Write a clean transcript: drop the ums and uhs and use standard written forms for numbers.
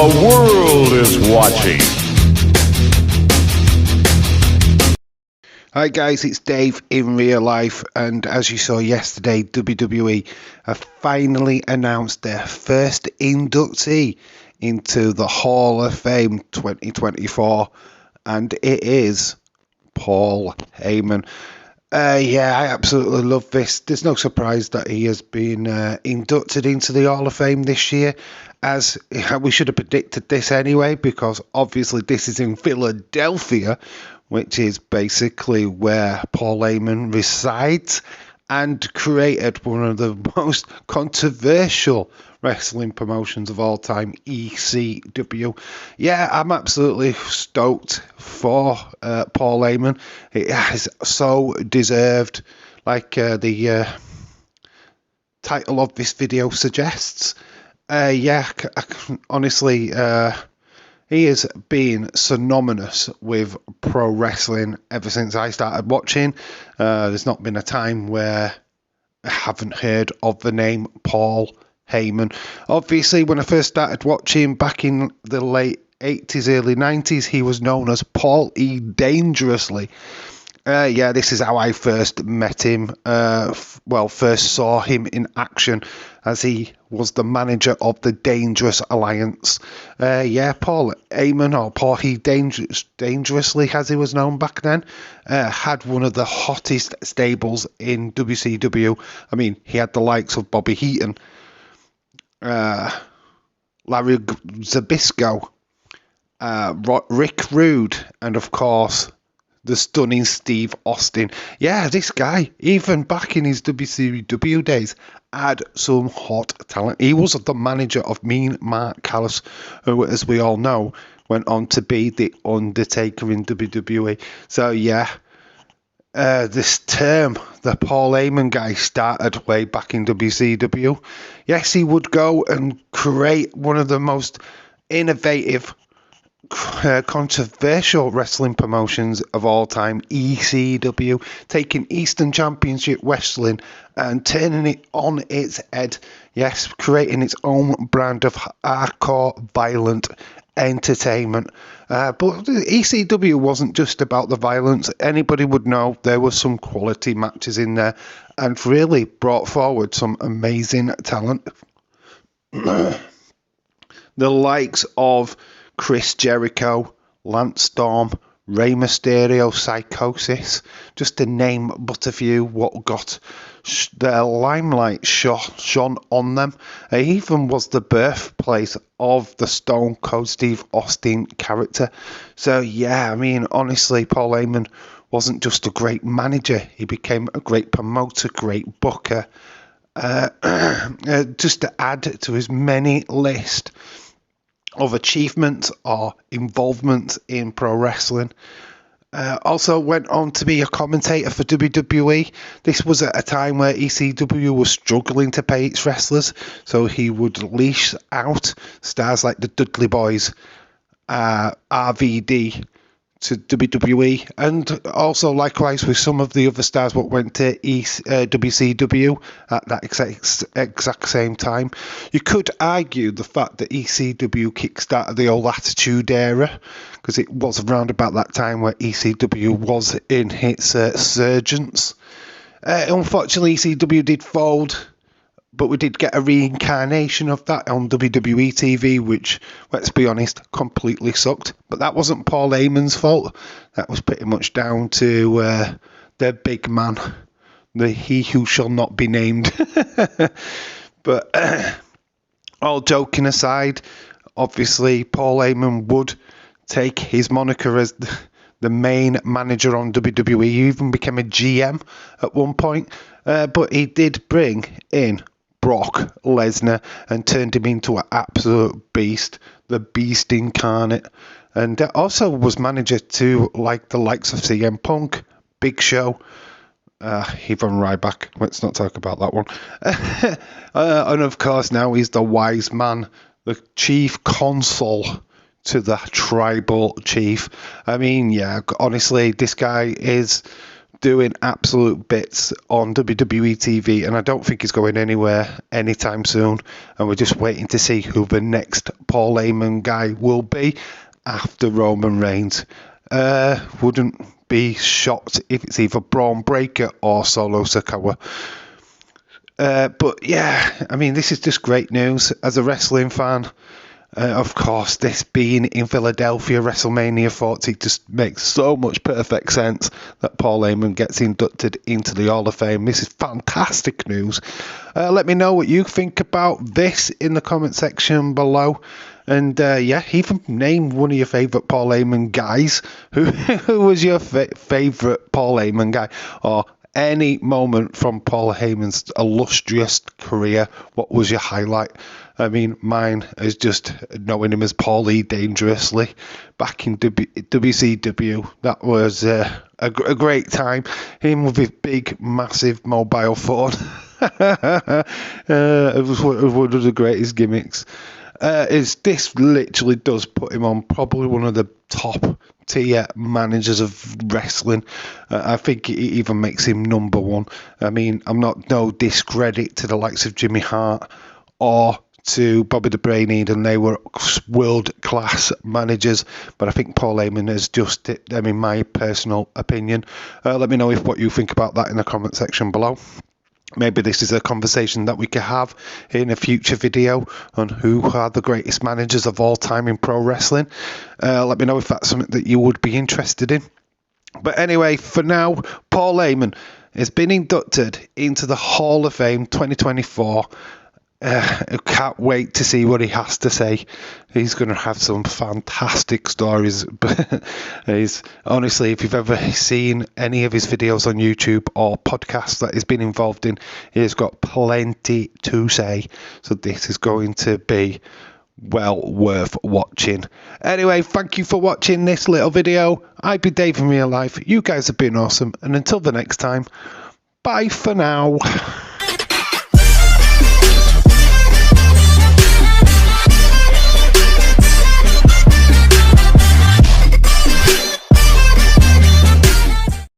The world is watching. Hi guys, it's Dave in real life, and as you saw yesterday, WWE have finally announced their first inductee into the Hall of Fame 2024, and it is Paul Heyman. I absolutely love this. There's no surprise that he has been inducted into the Hall of Fame this year, as we should have predicted this anyway, because obviously this is in Philadelphia, which is basically where Paul Heyman resides, and created one of the most controversial wrestling promotions of all time, ECW. Yeah, I'm absolutely stoked for Paul Heyman. It has so deserved, like the title of this video suggests. Honestly, he has been synonymous with pro wrestling ever since I started watching. There's not been a time where I haven't heard of the name Paul Heyman. Obviously, when I first started watching back in the late 80s, early 90s, he was known as Paul E. Dangerously. This is how I first met him. First saw him in action, as he was the manager of the Dangerous Alliance. Paul Heyman, or Paul E. Dangerously, as he was known back then, had one of the hottest stables in WCW. I mean, he had the likes of Bobby Eaton, Larry Zbyszko, Rick Rude, and of course the stunning Steve Austin. Yeah, this guy, even back in his WCW days, had some hot talent. He was the manager of Mean Mark Callis, who, as we all know, went on to be the Undertaker in WWE. So this term, the Paul Heyman guy, started way back in WCW. Yes, he would go and create one of the most innovative, controversial wrestling promotions of all time, ECW, taking Eastern Championship Wrestling and turning it on its head. Yes, creating its own brand of hardcore, violent entertainment. But ECW wasn't just about the violence. Anybody would know there were some quality matches in there, and really brought forward some amazing talent. The likes of Chris Jericho, Lance Storm, Rey Mysterio, Psychosis, just to name but a few, what got their limelight shone on them. It even was the birthplace of the Stone Cold Steve Austin character. So honestly, Paul Heyman wasn't just a great manager, he became a great promoter, great booker. Just to add to his many list of achievements or involvement in pro wrestling. Also went on to be a commentator for WWE. This was at a time where ECW was struggling to pay its wrestlers, so he would leash out stars like the Dudley Boys, RVD, to WWE, and also likewise with some of the other stars what went to WCW at that exact same time. You could argue the fact that ECW kickstarted the old Attitude Era, because it was around about that time where ECW was in its resurgence. Unfortunately, ECW did fold, but we did get a reincarnation of that on WWE TV, which, let's be honest, completely sucked. But that wasn't Paul Heyman's fault. That was pretty much down to the big man, the he who shall not be named. But all joking aside, obviously Paul Heyman would take his moniker as the main manager on WWE. He even became a GM at one point. But he did bring in Brock Lesnar and turned him into an absolute beast, the beast incarnate, and also was manager to the likes of CM Punk, Big Show, even Ryback. Let's not talk about that one. And of course now he's the wise man, the chief consul to the tribal chief. I mean, honestly, this guy is doing absolute bits on WWE TV, and I don't think he's going anywhere anytime soon. And we're just waiting to see who the next Paul Heyman guy will be after Roman Reigns. Wouldn't be shocked if it's either Braun Breaker or Solo Sikoa. But yeah, I mean, this is just great news as a wrestling fan. Of course, this being in Philadelphia, WrestleMania 40 just makes so much perfect sense that Paul Heyman gets inducted into the Hall of Fame. This is fantastic news. Let me know what you think about this in the comment section below. And yeah, even name one of your favourite Paul Heyman guys. Who was your favourite Paul Heyman guy? Or any moment from Paul Heyman's illustrious career, what was your highlight? I mean, mine is just knowing him as Paulie Dangerously back in WCW. That was a great time. Him with his big, massive mobile phone. It was one of the greatest gimmicks. This literally does put him on probably one of the top tier managers of wrestling. I think it even makes him number one. I mean, I'm not no discredit to the likes of Jimmy Hart or to Bobby the Brain Eden. They were world-class managers, but I think Paul Heyman is just, I mean, my personal opinion. Let me know what you think about that in the comment section below. Maybe this is a conversation that we could have in a future video on who are the greatest managers of all time in pro wrestling. Let me know if that's something that you would be interested in. But anyway, for now, Paul Heyman has been inducted into the Hall of Fame 2024. I can't wait to see what he has to say. He's going to have some fantastic stories. But honestly, if you've ever seen any of his videos on YouTube or podcasts that he's been involved in, he's got plenty to say. So this is going to be well worth watching. Anyway, thank you for watching this little video. I've been Dave in real life. You guys have been awesome. And until the next time, bye for now.